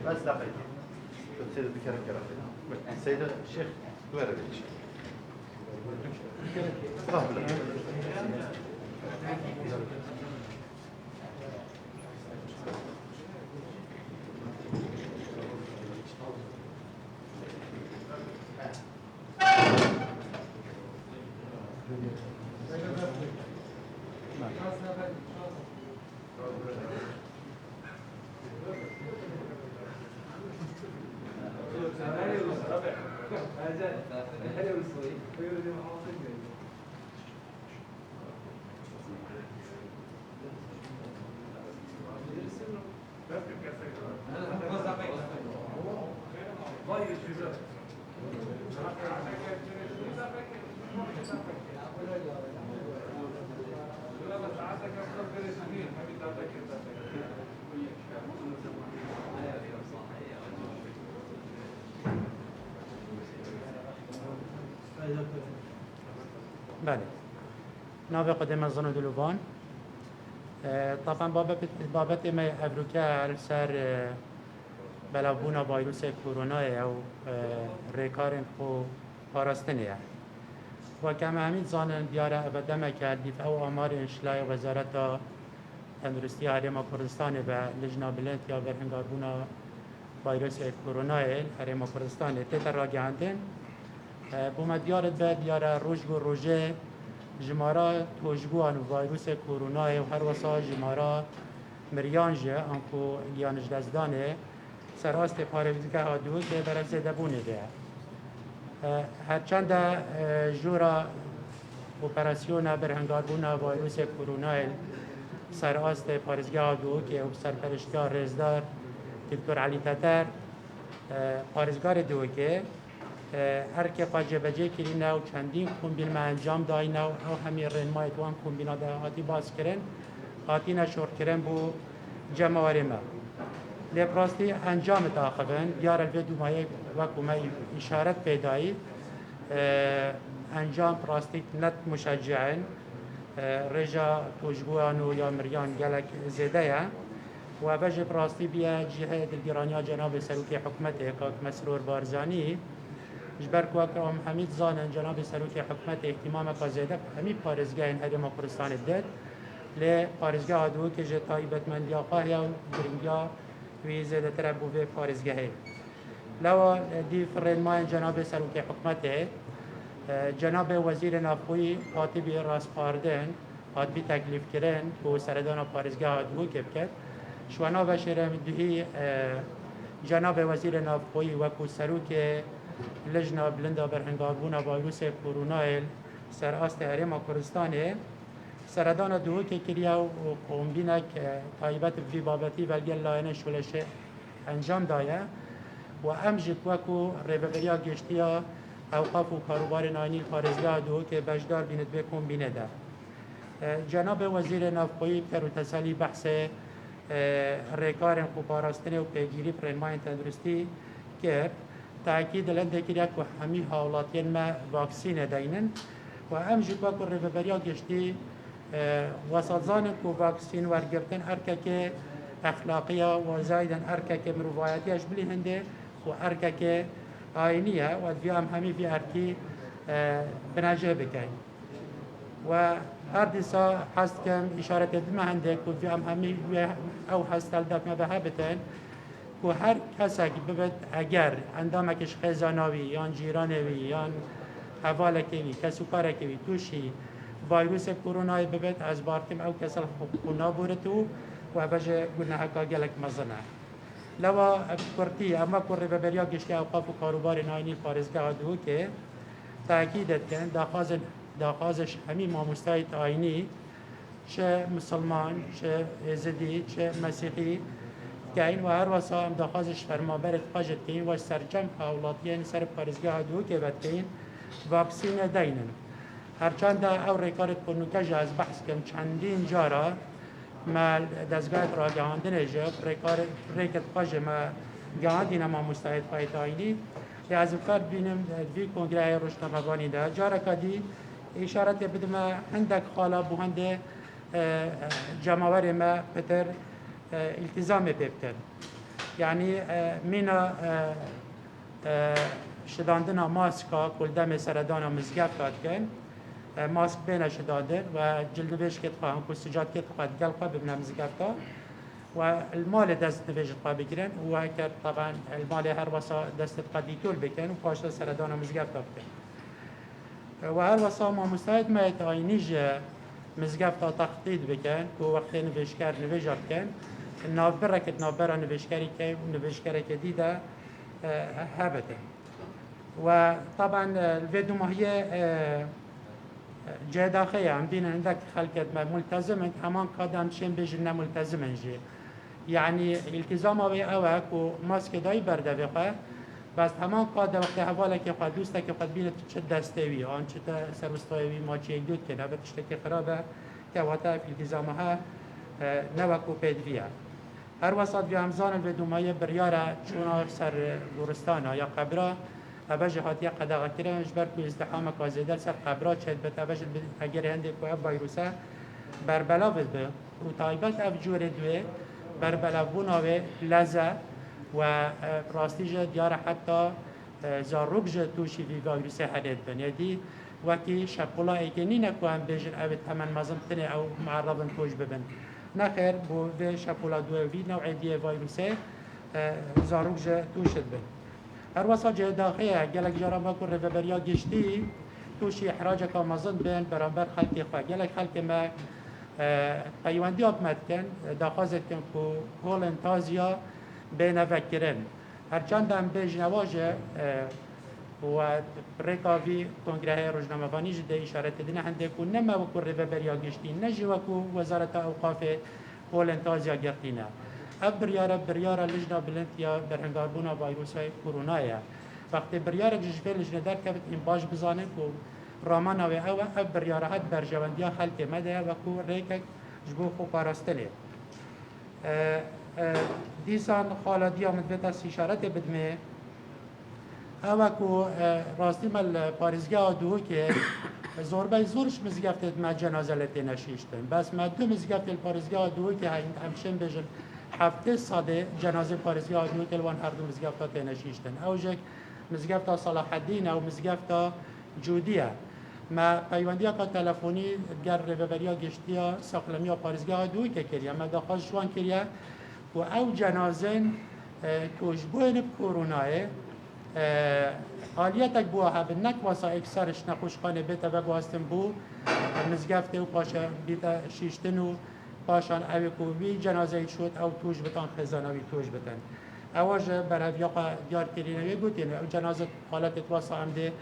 بس دقيقة سيد الذكر الكرام سيد الشيخ ويردش بله ناو قدم از زن دلوان طبعا بابت ما افریقا سر بلابونا ویروس کرونا او ریکارن خو پاراستنیه و کم همین زانن دیاره ابدمه کردیف او آمار انشلای وزارت تندرستی هرما کردستان و لجنا بلند یا برهنگاربونا ویروس کرونا هرما کردستان تیتر را گهاندن بوم دیارت به دیاره روزگو روژه جمارا توجگوان ویروس کرونا و هر وسا جمارا مریانجه انکو لیانج دزدانه سراست پارویزگه آدو که برای زیده بونه ده هرچند جورا اپراسیون برهنگاربونا ویروس کرونا سراست پارویزگه آدو که سرپرشتیار رزدار دکتر علی تتر پارویزگار دو که هر که قاجه بجه کرینه و چندین کمبین ما انجام داینه و همین رنمای توان کمبینا ده هاتی باز کرن هاتی نشور کرن بو جمعواری ما لپراستی انجام تاقبن دیار الویدو مایه وکو ما اشارت پیدایی انجام پراستیک نت مشجعن رجا توجگوانو یا مریان گلک زیده یا و بجه پراستی بیا جهه دلگرانیا جناب سروکی حکمته که مسرور بارزانی جبر که ام حمید زانن جناب سروکی حکمت اهتمام که زیده همین پارزگاه این هرما کردستان داد لی پارزگاه دو که جه تایبت من دیاقاه یا برنگیا وی زیده تر بوه پارزگاهی لو دی فرنمای جناب سروکی حکمته جناب وزیر نافوی خاطبی راست پاردن خاطبی تکلیف کرن که سردان پارزگاه دو که بکرد شوانا و شرم دوهی جناب وزیر نافوی و که سروک لجنه بلنده برهنگاربونا ویروس کرونا سر آست هرما کردستانه سردان دو که کریا و قومبینک تایبت وی بابتی ولگل لاینه شولشه انجام دایه و امجد وکو ریبگریا گشتیا اوقاف و کاروبار ناینی پارزگاه دو که بجدار بیند به قومبینه ده جناب وزیر نافقوی تر و تسالی بحث ریکارن خوباراستنه و پیگیری پرنمای تندرستی کرد تأکید لنده کرد که همی حالاتین ما واکسین دینن و امجد وکو ریبگریا گشتی وسازان که واکسین ورگرتن ارکه که اخلاقیه و زایدن ارکه که مروایتیش بلی هنده و ارکه که آینیه و دوی همی بی ارکی بنجه بکن و هر دیسا هست کم اشارت بما هنده که دوی همی او هستل دفمه به بتن که هر کسی که ببید اگر اندامکش خیزاناوی یا جیرانوی یا حوالکوی کسو کارکوی توشی ویروس کرونا ببید از بارتیم او کسل خونا بورتو و بجه گناه که گلک مزنه لوا کرتی اما کره ببریا گشتی اوقاف و کاروبار ناینی پارزگاه دو که تأکیدت کن داخازش همین ماموستایت آینی چه مسلمان چه ازدی چه مسیحی که این و هر واسه هم داخازش فرمابرت خواجد که این و سرجم اولادیان سر پارزگاه دو که بد که این واکسین دینن هرچند او ریکارت کنوکه از بحث کم چندین جارا ما دستگاه را گهاندن جا ریکت خواجه ما گهاندین ما مستعد پایت آینی از فرد بینم وی کنگره روشنامه‌بانی ده جاره کدی اشارت بدم عندك خاله بو هنده جماوری ما بتر التزام بکن یعنی مینا شداندنا ماسکا کل دم سردان مزگفت کن ماسک بین شدادن و جلد بیش که تخواهم که سجاد که تخواهد گلقه ببنم مزگفتا و المال دست نویج تخواه بگیرن و که طبعا المال هر واسا دست قدیتول بکن و پاشتا سردان مزگفتا بکن و هر واسا ما مستعد ما آینیج مزگفتا تخطید بکن که وقتی نویشکر نویجا بکن نابره که نابره نویشکری که نویشکری که دیده هبته و طبعا الفيديو ما هي جداخية عم بين عندك خلقت ملتزم همان قدم شين بيجنا ملتزم جي يعني التزام اوك وماسك داي برده بقى بس همان قاده وقت حوالك قد دوستك قد بين تشد دستوي ان چه سروستوي ما چه دود كده بتشتكي خرابه كواتا في التزامها نوكو بيدفيا هر وسط في همزان الفيديو ما هي برياره چونا سر گورستانا یا قبره اوج هاتیه قداغه کرن جبر کو ازدحام کازیدل سر قبرات شد بت اوج اگر هنده کو ویروسه بربلا بده و تایبت اف جوره دوه بربلا بوناوه لزه و راستیج دیار حتی زاروبج توشی وی ویروسه حدید بن یدی وکی شپولا ایکنی نکوان بیجن اوید همان مزمتنه او معرضن توش ببن نخیر بو به شپولا دوه وی نوع دیه ویروسه زاروبج توشد بن هر واسه جه داخله گلک جرام با کره بریا گشتی توشی احراج کامازن بین برابر خلقی خواه گلک خلق ما پیوندی آبمد کن داخازت کن که هول انتازیا بین وکرن هرچند هم بیج نواجه و رکاوی کنگره روزنامه‌بانی جده اشارت دینه هنده که نما و کره بریا گشتی نجی و که وزارت اوقاف هول انتازیا گرتینه بریاره لجنه بلندیا برهنگاربونا ویروس کرونا وقتی بریاره جشبه لجنه در که این باش بزانه که رامان و او بریاره هد برجواندیا خلق مده و که ریکک جبو خو پارستله دیسان خالدیا مدبت از اشارت بدمه او که راستی مال پارزگاه دوه که زوربای زورش مزگفت ما جنازه لتی نشیشتن بس ما دو مزگفت پارزگاه دوه که همشن بجن هفته ساده جنازه پارزگی آدمی کلوان هر دو مزگفتا تنشیشتن اوجک مزگفتا صلاح الدین او مزگفتا جودیه ما پیوندیا که تلفنی گر ربریا گشتیا ساقلمیا پارزگی آدمی که کریه ما داخل جوان کریه و او جنازه کشبوین کرونای حالیتک بو هب نک واسه اکثرش نخوشخانه بیت و گواستن بو مزگفت و پاشا بیت شیشتن و پاشان اوی کوی جنازه شد او توش بتان خزانوی توش بتن اواج برای یاقا دیار کرینوی گوتین او جنازه حالت واسه عمده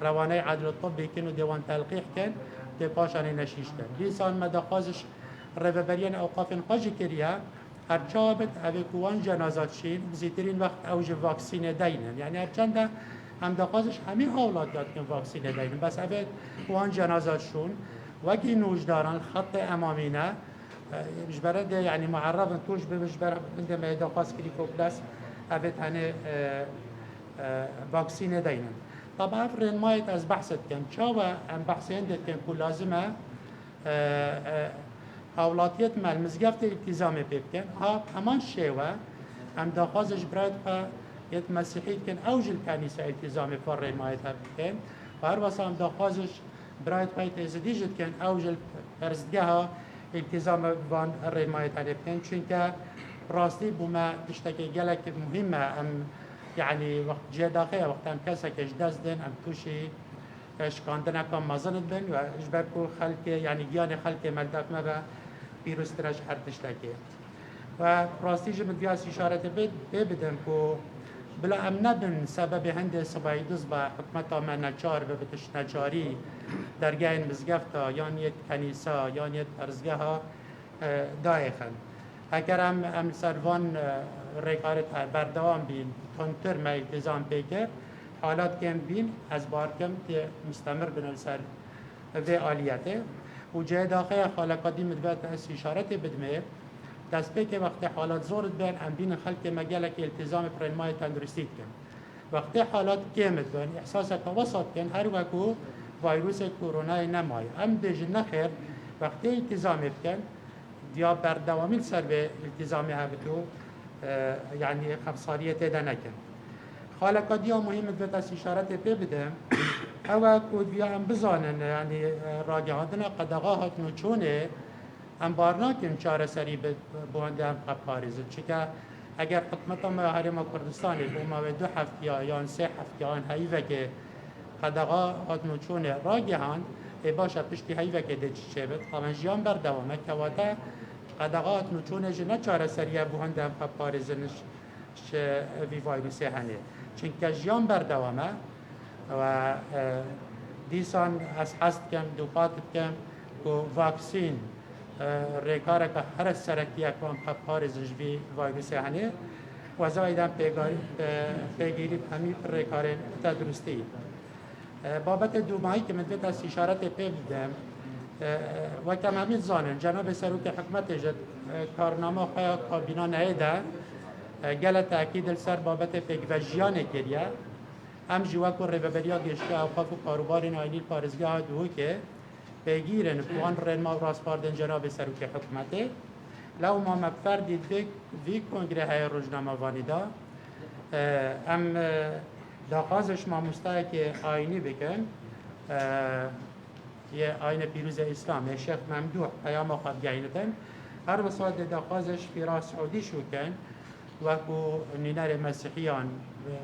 روانه عدل طبی کن و دیوان تلقیح کن ده پاشان نشیشتن لیسان مدخازش رببریان اوقاف خاجی کریه هر چابت اوی کوان جنازات شین بزیترین وقت اوج واکسین دینن یعنی هر چند هم دخازش همین اولاد داد کن واکسین دینن بس اوی کوان جنازات شون وکی نوجداران خط امامینه مجبره ده يعني معرض توش بمجبره عندما يدخل كليكو بلاس أبد هني فاكسين دينا طبعا فرين مايت از بحثت كان شاوة ام بحثين ده كان كل لازمة أولاديت مال مزقفت التزامي بيبكن ها همان شيوة ام داخازش براد يت مسيحيت كان أوج الكنيسة التزامي فرين مايت بيبكن وهر وصا ام داخازش براد بيت ازديجت كان أوج الرزقها التزام وان الرماية عليهم چونك راستي بما تشتكي جلك مهمة ام يعني وقت جه داخل وقت ام كسا كش دزدن ام توشي اشكاندنا كم مزند بن و اجبركو خلق يعني جيان خلق ملدف ما بيروس ترش حر تشتكي و راستي جمد بياس اشارة بدن كو بلا ام نبن سبب هند سبعي دزبا حكمتا ما نچار ببتش نچاري درگاه مزگفتا یا نیت کنیسا یا نیت ارزگاه دایخن اگر هم سروان ریکارت بردوام بین تونتر ما التزام بکر حالات کم بین از بار کم مستمر بین سر و آلیته و جه داخل خالقادی مدوات از اشارت بدمه دست به که وقت حالات زورت بین ام بین خلق مگلک التزام پرنمای تندرستید کن وقتی حالات کمت بن احساس که وسط کن هر وکو ویروس کرونا نمای ام بیش نخیر وقتی التزام بکن دیا بردوامی سر به التزامی هبتو يعني خبصارية نكن خالق دیا مهم بس اشارت پی بدم او کود بیا ام بزانن يعني راجعاتنا قدغاهات نوچونه ام بارناکن چاره سری بونده ام قبارزن چکه اگر حکمت ما حرم کردستانی بوما و 2 هفته یا 3 هفته آن هیوه که قدغاهات نوچونه راجعان ای باشه پشتی هیوه که دی چه بد طبعا جیان بردوامه که واتا قدغات نوچونه جنه چاره سریه بونده ام قبارزنش وی ویروسی هنه چونکه جیان بردوامه و دیسان از حست کم دوپات کم که واکسین ریکاره که هر سرکی اکوان قبارزش وی ویروسی هنه و زایدن پیگیری همی ریکاره تدرستی بابت دومایی که من بیت از اشارت پی بدم و کم همین زانن جناب سروک حکمت جد کارنامه خواه کابینا نهیده گل تأکید سر بابت پیگوژیان کریه هم جواکو ریببریا گشته اوقاف و کاروبار نایلی پارزگاه دوه که پیگیرن قوان رنما و راسپاردن جناب سروک حکمته لو ما مفردید وی کنگره های روزنامه وانیدا هم داخازش ما مستعی که آینی بکن یه آین پیروز اسلام شیخ ممدوح پیام آخاد گینتن هر وساد داخازش پیرا سعودی شو کن وکو نینر مسیحیان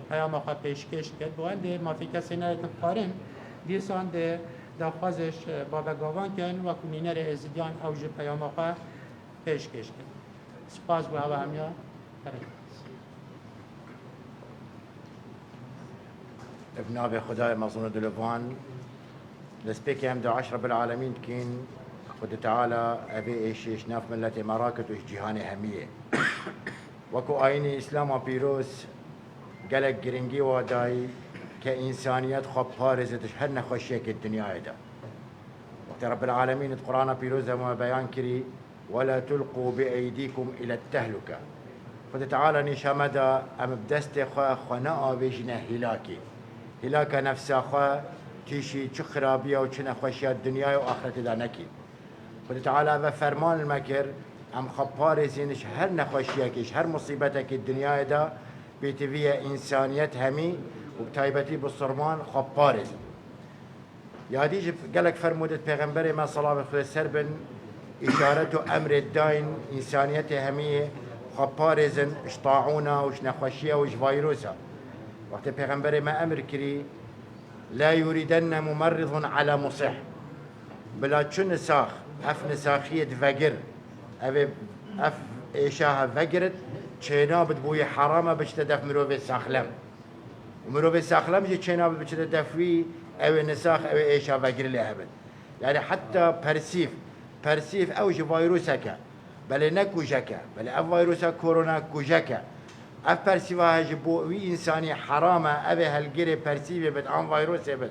پیام آخاد پیشکش کرد بوانده ما فی کسی نایتن قارن دیسان ده داخازش بابا گاوان کن وکو نینر ازدیان اوج پیام آخاد پیشکش کرد سپاس بو هوا همیا بنابه خدای مظنون دلوان لسبيك هم 10 رب العالمين كين خد تعالى أبي إيش ناف ملة مراكت وإيش جهان همية وكو آيني إسلام وبيروس قالك جرينجي وداي كإنسانيات خب بارزتش هر نخشيك الدنيا دا وقت رب العالمين القرآن بيروس ما بيان كري ولا تلقوا بأيديكم إلى التهلكة خد تعالى نشامدا أم بدست خناء بيجنا هلاكا نفسا خوا تيشي چه خرابيه و چه نخوشيه الدنيا و آخرت دا نكي خد تعالى و فرمان المكر ام خبار زينش هر نخوشيكش هر مصيبتك الدنيا دا بيتوية إنسانيت همي وبتايبتي بالصرمان خبار زين ياديج قالك فرمودت پیغمبر ما صلى الله عليه وسلم إشارة أمر الدين إنسانيت همي خبار زين اش طاعونا وش نخوشيه وش فيروسا وقت پیغمبر ما أمر كري لا يريدن ممرض على مصح بلا چون نساخ اف نساخية فقر اف ايشاها فقرت چينابت بوي حرامة بشتدف مروفي ساخلم ومروفي ساخلم جي چينابت بشتدفوي او نساخ او ايشا فقر لهبت يعني حتى برسيف او جي فيروسك بل نكو جكا بل اف فيروسا كورونا كوجكا اف برسيفها جبوي انساني حرامه ابي هالجري برسيفه بد ان فيروس بد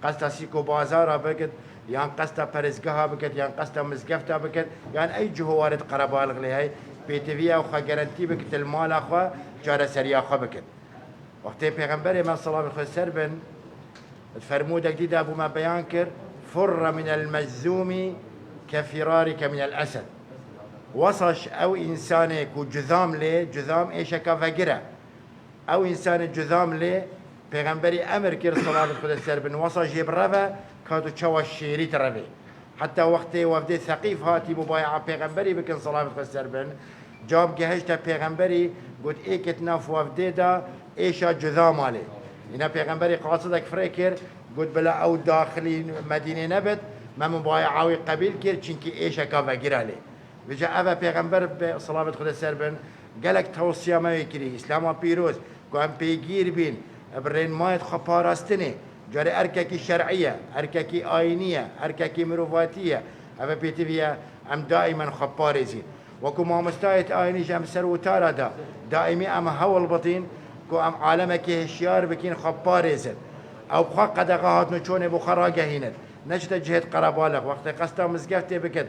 قصتا سيكو بازارا بكت يعني قصتا برزقها بكت يعني قصتا مزقفتا بكت يعني اي جهوارد قربالغ لي هي بيتفيا وخا جارنتي بكت المال اخوا جار سريا خا بكت وقت پیغمبر ما صلى الله عليه وسلم فرموده جديد ابو ما بيانكر فر من المجذوم كفرارك من الاسد وصش او انسان كو جذام لي جذام ايشكا فقره او انسان جذام لي پیغمبري امر كير صلاه الخدس سربن وصش يبرفا كادو تشوا الشيري تربي حتى وقت وفد ثقيف هاتي مبايعه پیغمبري بكن صلاه الخدس سربن جاب جهشتا پیغمبري قلت ايكت ناف وفد دا ايشا جذام عليه هنا پیغمبري قاصدك فريكر قلت بلا او داخلي مدينه نبت ما مبايعه قبيل كير چنكي ايشكا فقره عليه بجا أبا پیغمبر به صلاة خدا سربن قالك توصية ما يكري إسلام بيروز قام بيجير بين برين مايت خباراستني جاري أركاكي شرعية أركاكي آينية أركاكي مروفاتية أبا بيتفيا أم دائما خبارزين وكو ما مستايت آيني جام سروتارا دا دائمي أم هوا البطين كو أم عالمك هشيار بكين خبارزين أو بخا قدقات نچون بخارا جهينت نجد جهد قربالك وقت قستا مزقفتي بكت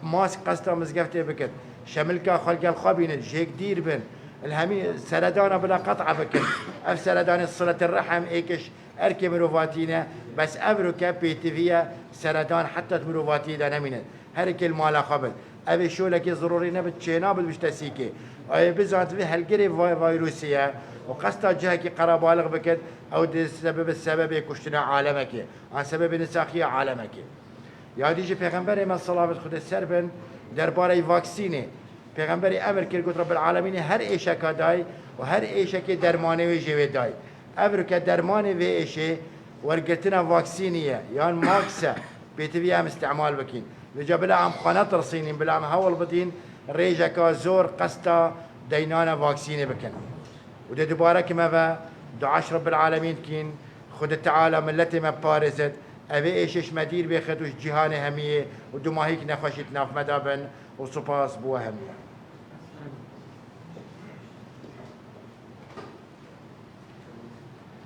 ماسك قستا مزقفتي بكت شملكا خلق الخابين جيك دير بن الهمي سردانا بلا قطعة بكن اف سردان صلة الرحم ايكش اركي مروفاتينا بس افركا بيتفيا سردان حتى مروفاتينا نمينة هركي المالا قبل ابي شو لك ضروري نبت شينابل مش تسيكي اي بزانت في هالقري فيروسية وقصتا جهكي قرابالغ بكت او دي السبب كشتنا عالمك عن سبب نساخية عالمك يا ديجي پیغمبر من صلاة خود سربن درباره واکسینه پیغمبری امر کرد گفت رب العالمین هر ایشک دای و هر ایشک درمانه و جوی دای امر که درمانه و ایشه ورگرتنا واکسینیه یان ماکسه بیتوی هم استعمال بکین لجا بلا هم خانه ترسینین بلا هم هول بدین ریجکا زور قستا دینانا واکسینه بکن و ده دوباره کما و دعاش رب العالمین کین خود تعالی ملت ما بارزت اوه ایشش مدیر بخدوش جهان همیه و دو ماهی که نخوشید ناف مدابن و سپاس بو همیه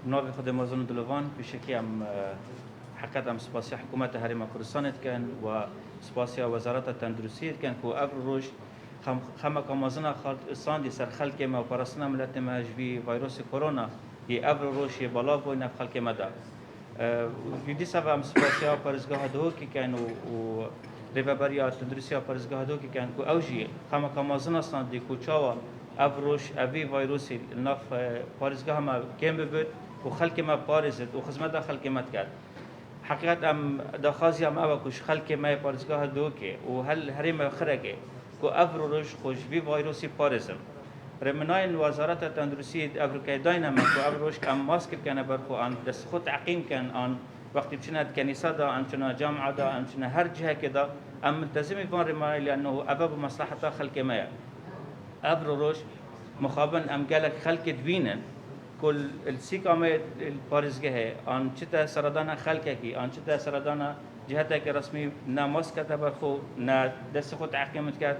ناوی خود مازن دلوان بشکی هم حقیقت هم سپاسی حکومت هرم کردستان کن و سپاسی وزارت تندرستی کن که ابر روش خم کامازن خالصان دی سر خلق ما و پرستنا ملت ما جوی ویروس کرونا ی ابر روش ی بالا بوی نف خلق ما دا یدی سبب هم سپاسی پرزگاه دو کی کن و ریبریا تندرستی پرزگاه دو کی کن که اوجی خم کامازن اصلا دی کوچاوا ابر روش اوی ویروسی نف پرزگاه ما کم بود و خلق ما پارزد و خدمت خلق ما کرد حقیقت ام دخازی ام اوه کش خلق ما پارزگاه دو که و هل هریم خرگه که افر روش خوش بی ویروسی پارزم رمناین وزارت تندرستی افریقای داینم که افر روش ام ماسک کنه برخو آن دست خود تعقیم کن آن وقتی بچند کنیسه دا آن جامعه دا آن هر جهه که دا ام ملتزمی بان رمنای لانه ابب مصلحت خلق ما افر روش مخابن ام قالك خلق دوینن كل السيكامة البارزجه آن چتا سردان خلقه کی آن چتا سردان جهته که رسمی نه ماسک تبرخو نه دست خود تعقیمت کرد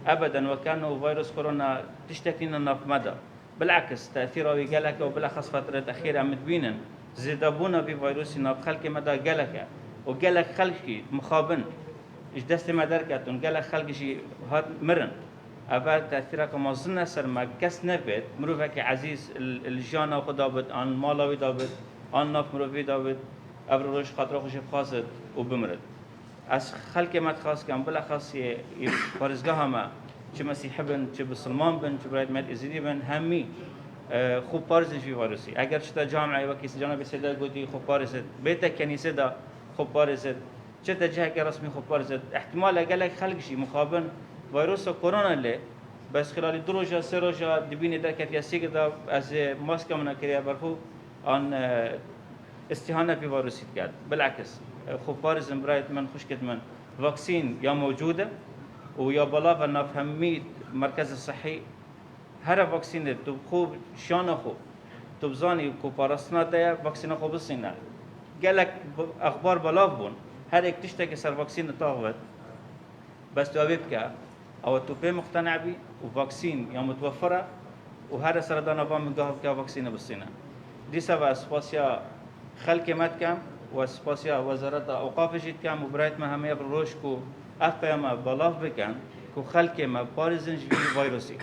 ابدا وكانه فيروس كورونا تشتكينا ناف مدى بالعكس تاثيره قالك وبالاخص فتره اخيره متبينا زيدابونا بفيروس ناف خلق مدى قالك وقالك خلقي مخابن ايش دست ما دركتون قالك خلقي شي هاد مرن اول تأثیره که مازن سر ما کس نبید مروفه که عزیز الجانا خدا بود آن مالاوی دابد آن ناف مروفی دابد اول روش خاطر خوش بخواست و بمرد از خلق ما تخواست کن بلا خاصی پارزگاه ما چه مسیح بن چه بسلمان بن چه براید مد ازیدی بن همی خوب پارزش فی ویروسی اگر چه جامعه و کسی جانا بسیده گویی خوب پارزد بیت کنیسه دا خوب پارزد چه جهه که رسمی خوب پارزد احتمال اگر خلقشی مخابن فيروس كورونا اللي بس خلال 2 روزا 3 روزا دبيني ده كيف يسيق ده از ماسك من كريا برخو عن استهانه في فيروس كاد بالعكس خو بارز برايت من خشكت من فاكسين يا موجوده ويا بلا نفهمي مركز الصحي هر فاكسين تو شان خو تبزاني كو بارسنا ده فاكسين خو بسينا قالك اخبار بلاف بون هر یک تشتكي سر فاكسين تاخذ بس توابيب كا او توبي مقتنع بي وفاكسين يا متوفره وهذا سرطان ابا من قهوه كا فاكسين بالسنه دي سبب سباسيا خلق مات كام وسباسيا وزاره اوقاف جيت كام وبرايت ما هم يبروش كو اف ما بلاف بكن كو خلق ما بارزنج فيروسي